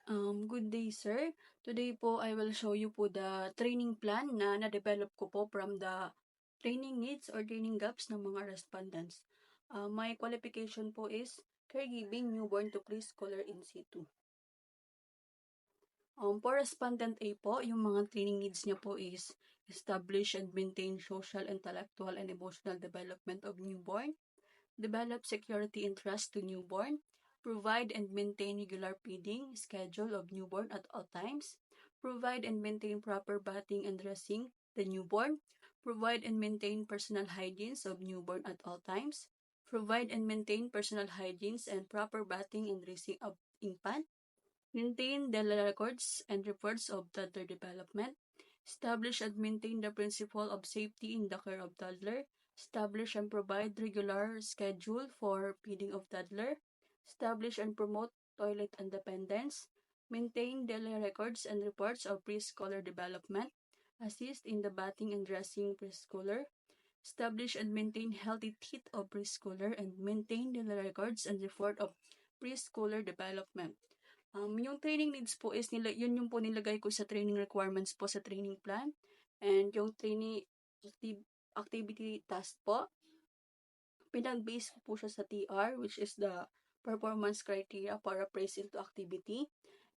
Good day, sir. Today po, I will show you po the training plan na na-develop ko po from the training needs or training gaps ng mga respondents. My qualification po is caregiving newborn to preschooler in situ. For respondent A po, yung mga training needs niya po is establish and maintain social, intellectual, and emotional development of newborn, develop security and trust to newborn, provide and maintain regular feeding schedule of newborn at all times, provide and maintain proper bathing and dressing the newborn, provide and maintain personal hygiene of newborn at all times, provide and maintain personal hygiene and proper bathing and dressing of infant, maintain the records and reports of toddler development, establish and maintain the principle of safety in the care of toddler, establish and provide regular schedule for feeding of toddler, establish and promote toilet independence, maintain daily records and reports of preschooler development, assist in the bathing and dressing preschooler, establish and maintain healthy teeth of preschooler, and maintain daily records and report of preschooler development. Yung training needs po is yun yung po nilagay ko sa training requirements po sa training plan. And yung training activity task po, pinag-base ko po siya sa TR, which is the performance criteria para praise into activity.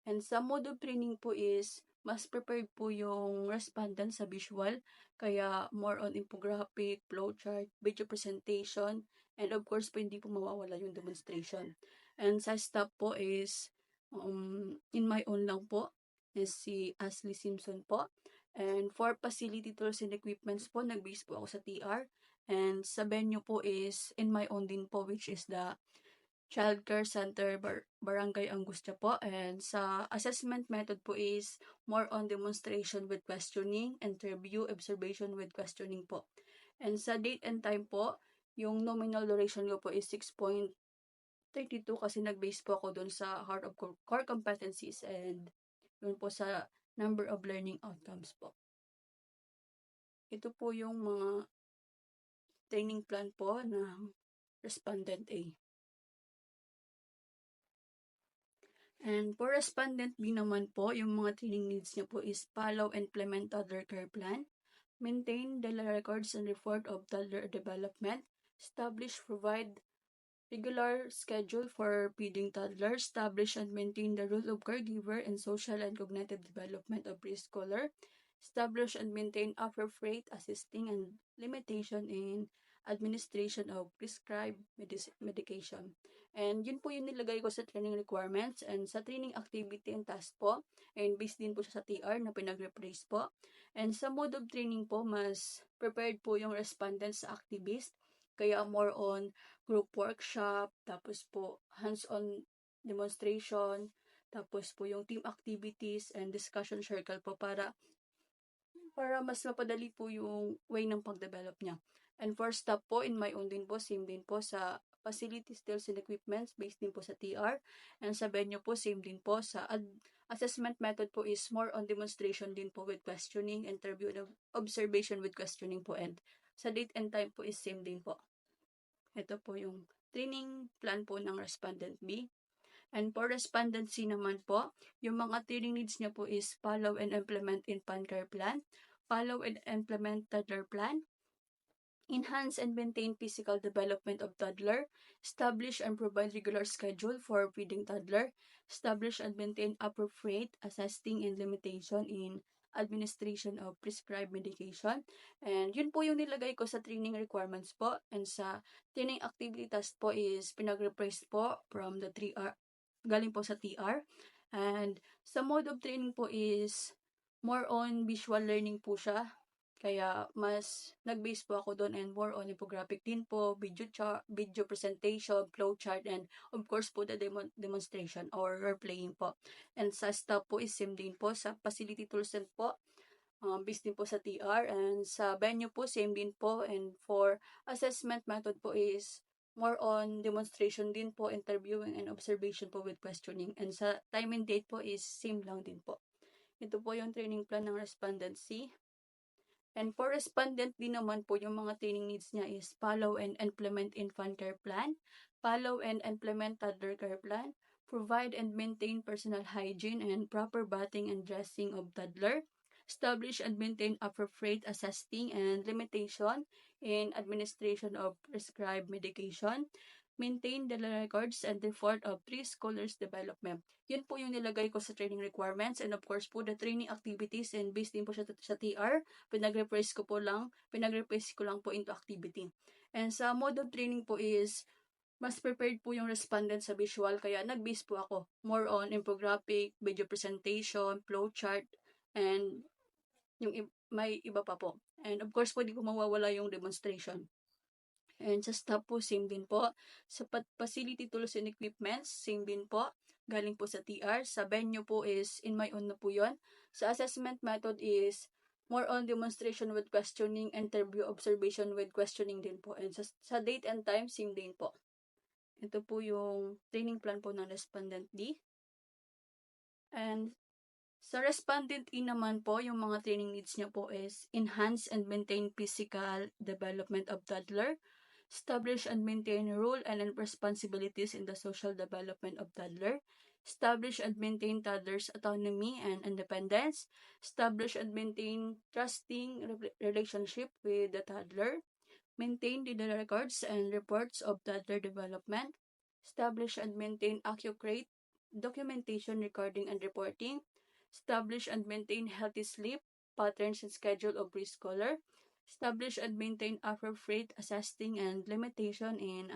And sa mode of training po is, mas prepared po yung respondent sa visual, kaya more on infographic, flowchart, video presentation, and of course po hindi po mawawala yung demonstration. And sa staff po is, in my own lang po, is si Ashley Simpson po. And for facility tools and equipments po, nag-base po ako sa TR. And sa venue po is in my own din po, which is the Child Care Center Barangay Angustia po. And sa assessment method po is more on demonstration with questioning, interview, observation with questioning po. And sa date and time po, yung nominal duration ko po is 6.32 kasi nag-base po ako dun sa heart of core competencies and dun po sa number of learning outcomes po. Ito po yung mga training plan po ng respondent A. And for respondent B naman po, yung mga training needs niya po is follow and implement toddler care plan, maintain daily records and report of toddler development, establish, provide regular schedule for feeding toddlers, establish and maintain the role of caregiver in social and cognitive development of preschooler, establish and maintain appropriate assisting and limitation in administration of prescribed medication. And yun po yung nilagay ko sa training requirements and sa training activity and task po. And based din po siya sa TR na pinag-replace po. And sa mode of training po, mas prepared po yung respondents sa activist. Kaya more on group workshop, tapos po hands-on demonstration, tapos po yung team activities and discussion circle po para mas mapadali po yung way ng pag-develop niya. And for staff po, in my own din po, same din po sa facilities, tools, and equipments, based din po sa TR. And sa venue po, same din po. Sa assessment method po is more on demonstration din po with questioning, interview, and observation with questioning po. And sa date and time po is same din po. Ito po yung training plan po ng respondent B. And for respondent C naman po, yung mga training needs niya po is follow and implement infant care plan, follow and implement toddler plan, enhance and maintain physical development of toddler, establish and provide regular schedule for feeding toddler, establish and maintain appropriate assessing and limitation in administration of prescribed medication. And yun po yung nilagay ko sa training requirements po. And sa training activity task po is pinag-replace po from the 3R, galing po sa TR. And sa mode of training po is more on visual learning po siya. Kaya mas nag-base po ako doon and more on infographic din po, video presentation, flowchart, and of course po the demonstration or role-playing po. And sa staff po is same din po sa facility tools and po, based din po sa TR. And sa venue po same din po. And for assessment method po is more on demonstration din po, interviewing and observation po with questioning. And sa time and date po is same lang din po. Ito po yung training plan ng respondent C. And for respondent din naman po, yung mga training needs niya is follow and implement infant care plan, follow and implement toddler care plan, provide and maintain personal hygiene and proper bathing and dressing of toddler, establish and maintain appropriate assessing and limitation in administration of prescribed medication, maintain the records and report of preschoolers development. Yun po yung nilagay ko sa training requirements, and of course po the training activities, and based din po siya sa TR, pinag-rephrase ko lang po into activity. And sa mode of training po is mas prepared po yung respondent sa visual, kaya nag-base po ako more on infographic, video presentation, flowchart, and yung may iba pa po. And of course po, di po mawawala yung demonstration. And sa staff po, same din po. Sa facility tools and equipments, same din po. Galing po sa TR. Sa venue po is in my own na po yun. Sa assessment method is more on demonstration with questioning, interview observation with questioning din po. And sa date and time, same din po. Ito po yung training plan po ng Respondent D. And sa Respondent E naman po, yung mga training needs niya po is enhance and maintain physical development of toddler, establish and maintain role and responsibilities in the social development of toddler, establish and maintain toddler's autonomy and independence, establish and maintain trusting relationship with the toddler, maintain the records and reports of toddler development, establish and maintain accurate documentation, recording, and reporting, establish and maintain healthy sleep patterns and schedule of preschooler, establish and maintain appropriate assessing and limitation in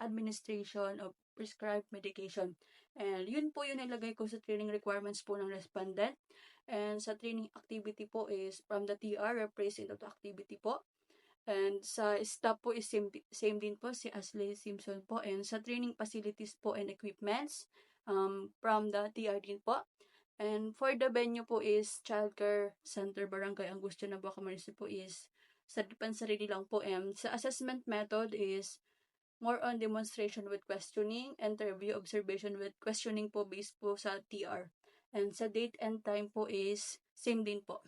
administration of prescribed medication. And yun po yung nilagay ko sa training requirements po ng respondent. And sa training activity po is from the TR, represent of the activity po. And sa staff po is same din po, si Ashley Simpson po. And sa training facilities po and equipments, from the TR din po. And for the venue po is Childcare Center Barangay Angustia Naboca Municipio po is sa pansarili lang po. And sa assessment method is more on demonstration with questioning, interview observation with questioning po based po sa TR. And sa date and time po is same din po.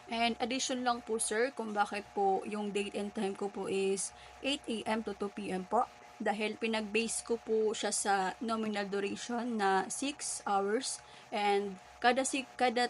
And addition lang po sir kung bakit po yung date and time ko po is 8 a.m. to 2 p.m. po. Dahil pinag-base ko po siya sa nominal duration na 6 hours. And kada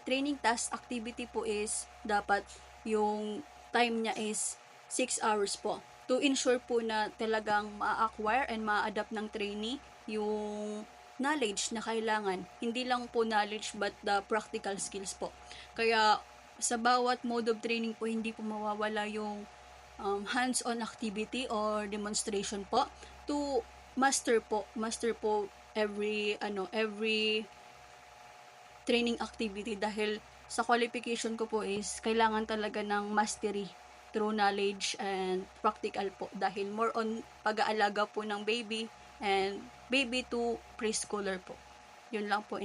training task activity po is dapat yung time niya is 6 hours po. To ensure po na talagang ma-acquire and ma-adapt ng trainee yung knowledge na kailangan. Hindi lang po knowledge but the practical skills po. Kaya sa bawat mode of training po, hindi po mawawala yung hands-on activity or demonstration po to master po every training activity, dahil sa qualification ko po is kailangan talaga ng mastery through knowledge and practical po, dahil more on pag-aalaga po ng baby and baby to preschooler po. Yun lang po.